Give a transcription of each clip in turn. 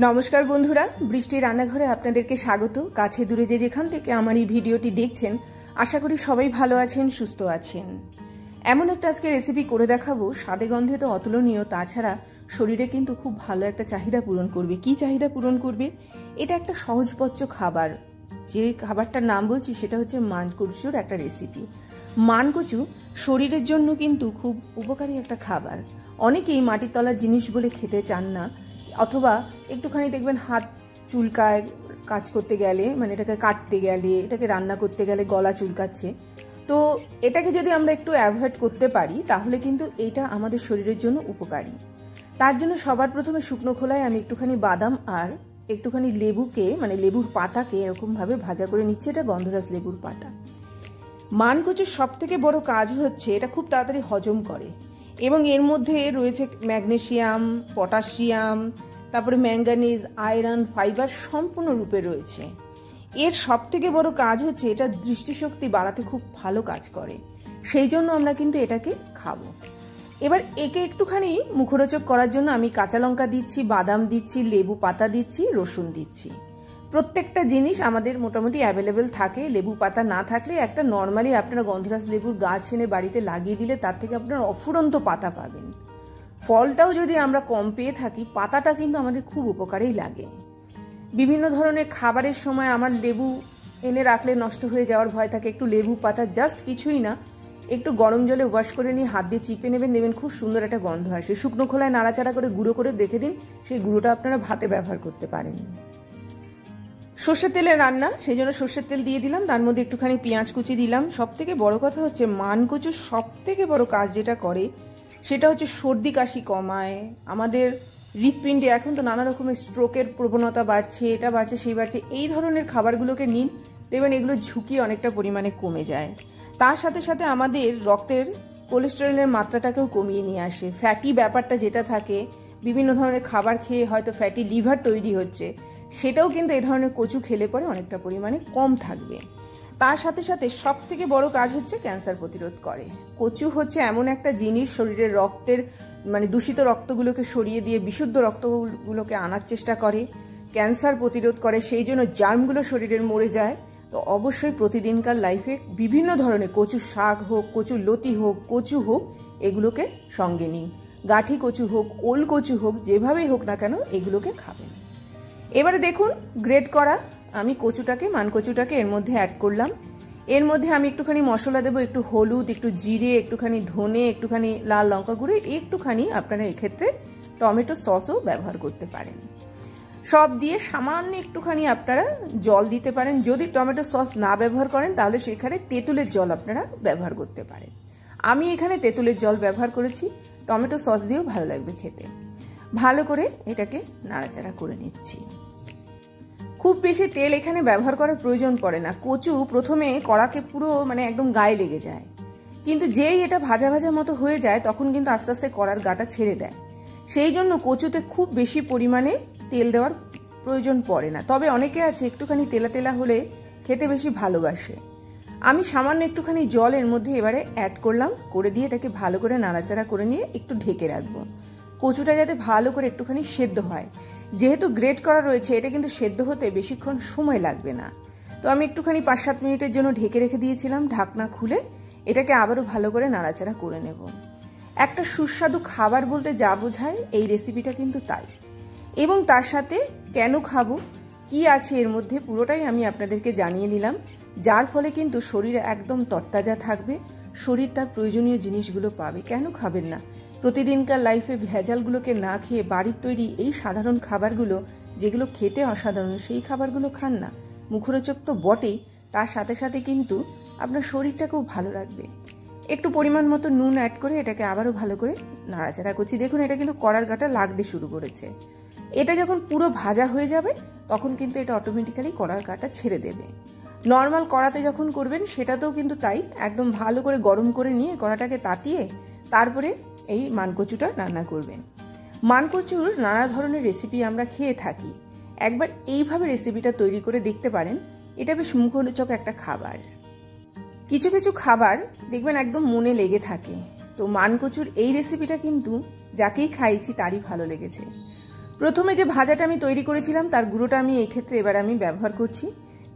নমস্কার বন্ধুরা, বৃষ্টি রান্নাঘরে আপনাদেরকে স্বাগত। কাছে দূরে যে যেখান থেকে আমার এই ভিডিওটি দেখছেন, আশা করি সবাই ভালো আছেন, সুস্থ আছেন। এমন একটা আজকে রেসিপি করে দেখাবো, স্বাদে গন্ধে তো অতুলনীয়, তাছাড়া শরীরে কিন্তু খুব ভালো একটা চাহিদা পূরণ করবে। কি চাহিদা পূরণ করবে? এটা একটা সহজপচ্য খাবার। যে খাবারটার নাম বলছি সেটা হচ্ছে মানকচুর একটা রেসিপি। মানকচু শরীরের জন্য কিন্তু খুব উপকারী একটা খাবার। অনেকেই মাটির তলার জিনিস বলে খেতে চান না, অথবা একটুখানি দেখবেন হাত চুলকায় কাজ করতে গেলে, মানে এটাকে কাটতে গেলে, এটাকে রান্না করতে গেলে গলা চুলকাচ্ছে। তো এটাকে যদি আমরা একটু অ্যাভয়েড করতে পারি তাহলে কিন্তু এটা আমাদের শরীরের জন্য উপকারী। তার জন্য সবার প্রথমে শুকনো খোলায় আমি একটুখানি বাদাম আর একটুখানি লেবুকে, মানে লেবুর পাতাকে এরকমভাবে ভাজা করে নিচ্ছি। এটা গন্ধরাজ লেবুর পাতা। মানকচুর সব থেকে বড় কাজ হচ্ছে এটা খুব তাড়াতাড়ি হজম করে, এবং এর মধ্যে রয়েছে ম্যাগনেসিয়াম, পটাশিয়াম, তারপরে ম্যাঙ্গানিজ, আয়রন, ফাইবার সম্পূর্ণ রূপে রয়েছে। এর সব থেকে বড় কাজ হচ্ছে এটা দৃষ্টিশক্তি বাড়াতে খুব ভালো কাজ করে। সেই জন্য আমরা কিন্তু এটাকে খাবো। এবার একে একটুখানি মুখরোচক করার জন্য আমি কাঁচা লঙ্কা দিচ্ছি, বাদাম দিচ্ছি, লেবু পাতা দিচ্ছি, রসুন দিচ্ছি। প্রত্যেকটা জিনিস আমাদের মোটামুটি অ্যাভেলেবেল থাকে। লেবু পাতা না থাকলে একটা নর্মালি আপনারা গন্ধরাজ লেবুর গাছ এনে বাড়িতে লাগিয়ে দিলে তার থেকে আপনারা অফুরন্ত পাতা পাবেন। ফলটাও যদি আমরা কম পেয়ে থাকি, পাতাটা কিন্তু আমাদের খুব উপকারেই লাগে। বিভিন্ন ধরনের খাবারের সময় আমার লেবু এনে রাখলে নষ্ট হয়ে যাওয়ার ভয় থাকে। একটু লেবু পাতা জাস্ট কিছুই না, একটু গরম জলে ওয়াশ করে নিয়ে হাত দিয়ে চিপে নেবেন, দেখবেন খুব সুন্দর একটা গন্ধ আসে। শুকনো খোলায় নাড়াচাড়া করে গুঁড়ো করে রেখে দিন, সেই গুঁড়োটা আপনারা ভাতে ব্যবহার করতে পারেন। সর্ষের তেলে রান্না, সেই জন্য সর্ষের তেল দিয়ে দিলাম, তার মধ্যে একটুখানি পেঁয়াজ কুচি দিলাম। সব থেকে বড় কথা হচ্ছে মানকচু সব থেকে বড় কাজ যেটা করে সেটা হচ্ছে সর্দি কাশি কমায়। আমাদের হৃৎপিণ্ডে এখন তো নানা রকমের স্ট্রোকের প্রবণতা বাড়ছে, এটা বাড়ছে সেই বাড়ছে। এই ধরনের খাবারগুলোকে নিন, দেখবেন এগুলো ঝুঁকি অনেকটা পরিমাণে কমে যায়। তার সাথে সাথে আমাদের রক্তের কোলেস্টেরলের মাত্রাটাকেও কমিয়ে নিয়ে আসে। ফ্যাটি ব্যাপারটা যেটা থাকে, বিভিন্ন ধরনের খাবার খেয়ে হয়তো ফ্যাটি লিভার তৈরি হচ্ছে, সেটাও কিন্তু এই ধরনের কচু খেলে পরে অনেকটা পরিমাণে কম থাকবে। তার সাথে সাথে সব থেকে বড় কাজ হচ্ছে ক্যান্সার প্রতিরোধ করে। কচু হচ্ছে এমন একটা জিনিস, শরীরের রক্তের মানে দূষিত রক্তগুলোকে সরিয়ে দিয়ে বিশুদ্ধ রক্তগুলোকে আনার চেষ্টা করে, ক্যান্সার প্রতিরোধ করে। সেই জন্য জার্মগুলো শরীরের মরে যায়। তো অবশ্যই প্রতিদিনকার লাইফে বিভিন্ন ধরনের কচু শাক হোক, কচু লতি হোক, কচু হোক, এগুলোকে সঙ্গে নিন। গাঠি কচু হোক, ওল কচু হোক, যেভাবেই হোক না কেন এগুলোকে খাবেন। এবারে দেখুন গ্রেট করা আমি কচুটাকে, মানকচুটাকে এর মধ্যে অ্যাড করলাম। এর মধ্যে আমি একটুখানি মশলা দেবো, একটু হলুদ, একটু জিরে, একটুখানি ধনে, একটুখানি লাল লঙ্কা গুঁড়ো, একটুখানি আপনারা এক্ষেত্রে টমেটো সসও ব্যবহার করতে পারেন। সব দিয়ে সামান্য একটুখানি আপনারা জল দিতে পারেন। যদি টমেটো সস না ব্যবহার করেন তাহলে সেখানে তেঁতুলের জল আপনারা ব্যবহার করতে পারেন। আমি এখানে তেঁতুলের জল ব্যবহার করেছি, টমেটো সস দিয়েও ভালো লাগবে খেতে। ভালো করে এটাকে নাড়াচাড়া করে নিচ্ছি। খুব বেশি তেল এখানে ব্যবহার করার প্রয়োজন পড়ে না। কচু প্রথমে কড়াকে পুরো মানে একদম গায়ে লেগে যায়, কিন্তু যেই এটা ভাজা ভাজা মতো হয়ে যায় তখন কিন্তু আস্তে আস্তে কড়ার গাটা ছেড়ে দেয়। সেই জন্য কচুতে খুব বেশি পরিমাণে তেল দেওয়ার প্রয়োজন পড়ে না। তবে অনেকে আছে একটুখানি তেলা তেলা হলে খেতে বেশি ভালোবাসে। আমি সামান্য একটুখানি জল এর মধ্যে এবারে অ্যাড করলাম, করে দিয়ে এটাকে ভালো করে নাড়াচাড়া করে নিয়ে একটু ঢেকে রাখবো। কচুটা যাতে ভালো করে একটুখানি সেদ্ধ হয়। যেহেতু গ্রেট করা রয়েছে, এটা কিন্তু সেদ্ধ হতে বেশিক্ষণ সময় লাগবে না। তো আমি একটুখানি 5-7 মিনিটের জন্য ঢেকে রেখে দিয়েছিলাম। ঢাকনা খুলে এটাকে আবারও ভালো করে নাড়াচাড়া করে নেব। একটা সুস্বাদু খাবার বলতে যা বোঝায় এই রেসিপিটা কিন্তু তাই। এবং তার সাথে কেন খাবো, কি আছে এর মধ্যে, পুরোটাই আমি আপনাদেরকে জানিয়ে দিলাম, যার ফলে কিন্তু শরীর একদম তরতাজা থাকবে, শরীর তার প্রয়োজনীয় জিনিসগুলো পাবে। কেন খাবেন না? প্রতিদিনকার লাইফে ভেজালগুলোকে না খেয়ে বাড়ির তৈরি এই সাধারণ খাবারগুলো, যেগুলো খেতে অসাধারণ, সেই খাবারগুলো খান না। মুখরোচক তো বটেই, তার সাথে সাথে কিন্তু আপনার শরীরটাকেও ভালো রাখবে। একটু পরিমাণ মতো নুন অ্যাড করে এটাকে আবারও ভালো করে নাড়াচাড়া করছি। দেখুন এটা কিন্তু কড়ার গাটা লাগতে শুরু করেছে। এটা যখন পুরো ভাজা হয়ে যাবে তখন কিন্তু এটা অটোমেটিক্যালি কড়ার গাটা ছেড়ে দেবে। নর্মাল কড়াতে যখন করবেন সেটাতেও কিন্তু তাই, একদম ভালো করে গরম করে নিয়ে কড়াটাকে তাতিয়ে তারপরে এই মানকচুটা রান্না করবেন। মানকচুর নানা ধরনের রেসিপি আমরা খেয়ে থাকি, একবার এইভাবে রেসিপিটা তৈরি করে দেখতে পারেন। এটা বেশ মুখরোচক একটা খাবার। কিছু কিছু খাবার দেখবেন একদম মনে লেগে থাকে। তো মানকচুর এই রেসিপিটা কিন্তু যাকেই খাইছি তারই ভালো লেগেছে। প্রথমে যে ভাজাটা আমি তৈরি করেছিলাম তার গুঁড়োটা আমি এই ক্ষেত্রে এবার আমি ব্যবহার করছি,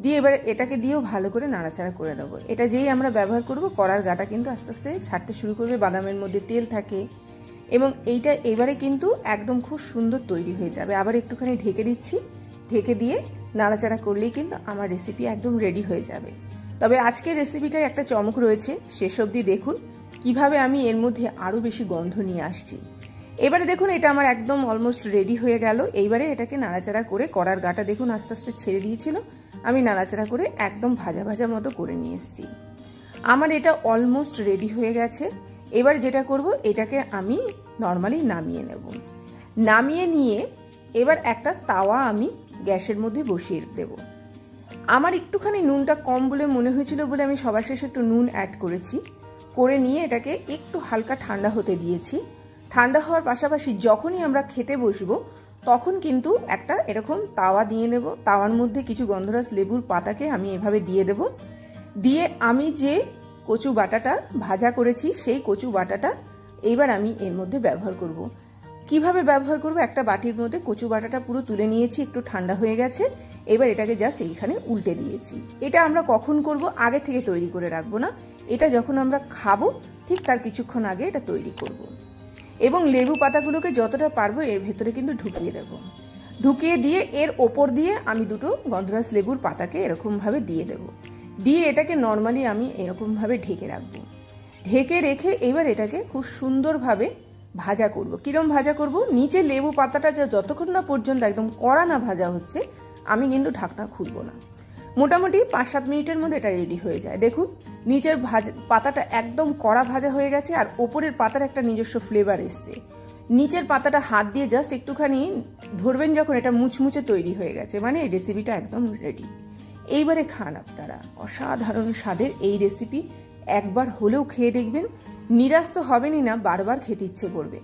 দিয়ে এবার এটাকে দিয়েও ভালো করে নাড়াচাড়া করে দেবো। এটা যেই আমরা ব্যবহার করব কড়ার গাটা কিন্তু আস্তে আস্তে ছাড়তে শুরু করবে, বাদামের মধ্যে তেল থাকে এবং এইটা এবারে কিন্তু একদম খুব সুন্দর তৈরি হয়ে যাবে। আবার একটুখানি ঢেকে দিচ্ছি, ঢেকে দিয়ে নাড়াচাড়া করলেই কিন্তু আমার রেসিপি একদম রেডি হয়ে যাবে। তবে আজকের রেসিপিটার একটা চমক রয়েছে, শেষ অবধি দেখুন কিভাবে আমি এর মধ্যে আরও বেশি গন্ধ নিয়ে আসছি। এবারে দেখুন এটা আমার একদম অলমোস্ট রেডি হয়ে গেল। এইবারে এটাকে নাড়াচাড়া করে কড়ার গাটা দেখুন আস্তে আস্তে ছেড়ে দিয়েছিল, আমি নাড়াচাড়া করে একদম ভাজা ভাজা মতো করে নিয়ে এসেছি। আমার এটা অলমোস্ট রেডি হয়ে গেছে। এবার যেটা করব এটাকে আমি নর্মালি নামিয়ে নেব। নামিয়ে নিয়ে এবার একটা তাওয়া আমি গ্যাসের মধ্যে বসিয়ে দেব। আমার একটুখানি নুনটা কম বলে মনে হয়েছিল বলে আমি সবার শেষে একটু নুন অ্যাড করেছি, করে নিয়ে এটাকে একটু হালকা ঠান্ডা হতে দিয়েছি। ঠান্ডা হওয়ার পাশাপাশি যখনই আমরা খেতে বসবো তখন কিন্তু একটা এরকম তাওয়া দিয়ে নেব। তাওয়ার মধ্যে কিছু গন্ধরাজ লেবুর পাতাকে আমি এভাবে দিয়ে দেব। দিয়ে আমি যে কচু বাটাটা ভাজা করেছি সেই কচু বাটাটা এইবার আমি এর মধ্যে ব্যবহার করব। কিভাবে ব্যবহার করব, একটা বাটির মধ্যে কচু বাটাটা পুরো তুলে নিয়েছি, একটু ঠান্ডা হয়ে গেছে। এবার এটাকে জাস্ট এইখানে উল্টে দিয়েছি। এটা আমরা কখন করব, আগে থেকে তৈরি করে রাখবো না, এটা যখন আমরা খাবো ঠিক তার কিছুক্ষণ আগে এটা তৈরি করব। এবং লেবু পাতাগুলোকে যতটা পারবো এর ভেতরে কিন্তু ঢুকিয়ে দেব। ঢুকিয়ে দিয়ে এর ওপর দিয়ে আমি দুটো গন্ধরাজ লেবুর পাতাকে এরকমভাবে দিয়ে দেব। দিয়ে এটাকে নর্মালি আমি এরকমভাবে ঢেকে রাখবো। ঢেকে রেখে এবার এটাকে খুব সুন্দরভাবে ভাজা করব। কিরম ভাজা করব, নিচে লেবু পাতাটা যতক্ষণ না পর্যন্ত একদম কড়া না ভাজা হচ্ছে আমি কিন্তু ঢাকনা খুলবো না। মোটামুটি 5-7 মিনিটের মধ্যে এটা রেডি হয়ে যায়। দেখুন নিচের পাতাটা একদম কড়া ভাজা হয়ে গেছে আর ওপরের পাতার একটা নিজস্ব ফ্লেভার এসছে। নিচের পাতাটা হাত দিয়ে জাস্ট একটুখানি ধরবেন যখন এটা মুচমুচে তৈরি হয়ে গেছে, মানে এই রেসিপিটা একদম রেডি। এইবারে খান আপনারা, অসাধারণ স্বাদের এই রেসিপি একবার হলেও খেয়ে দেখবেন, নিরাশ তো হবেনই না, বারবার খেতে ইচ্ছে করবে।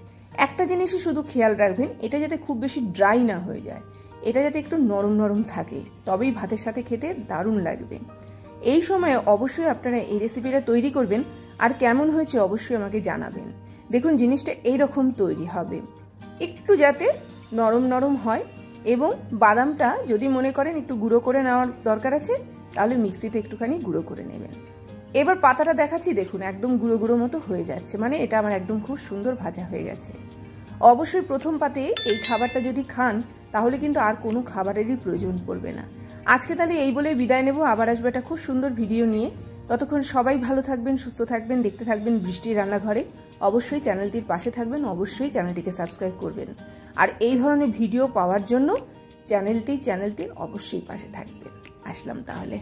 একটা জিনিসই শুধু খেয়াল রাখবেন, এটা যাতে খুব বেশি ড্রাই না হয়ে যায়, এটা যাতে একটু নরম নরম থাকে, তবেই ভাতের সাথে খেতে দারুণ লাগবে। এই সময়ে অবশ্যই আপনারা এই রেসিপিটা তৈরি করবেন আর কেমন হয়েছে অবশ্যই আমাকে জানাবেন। দেখুন জিনিসটা এইরকম তৈরি হবে, একটু যাতে নরম নরম হয় এবং বাদামটা যদি মনে করেন একটু গুঁড়ো করে নেওয়ার দরকার আছে তাহলে মিক্সিতে একটুখানি গুঁড়ো করে নেবেন। এবার পাতাটা দেখাচ্ছি, দেখুন একদম গুঁড়ো গুঁড়ো মতো হয়ে যাচ্ছে, মানে এটা আমার একদম খুব সুন্দর ভাজা হয়ে গেছে। অবশ্যই প্রথম পাতে এই খাবারটা যদি খান তাহলে কিন্তু আর কোনো খাবারেরই প্রয়োজন পড়বে না। আজকে তাহলে এই বলে বিদায় নেব, আবার আসবে একটা খুব সুন্দর ভিডিও নিয়ে। ততক্ষণ সবাই ভালো থাকবেন, সুস্থ থাকবেন, দেখতে থাকবেন বৃষ্টির রান্নাঘরে। অবশ্যই চ্যানেলটির পাশে থাকবেন, অবশ্যই চ্যানেলটিকে সাবস্ক্রাইব করবেন। আর এই ধরনের ভিডিও পাওয়ার জন্য চ্যানেলটির অবশ্যই পাশে থাকবেন। আসলাম তাহলে।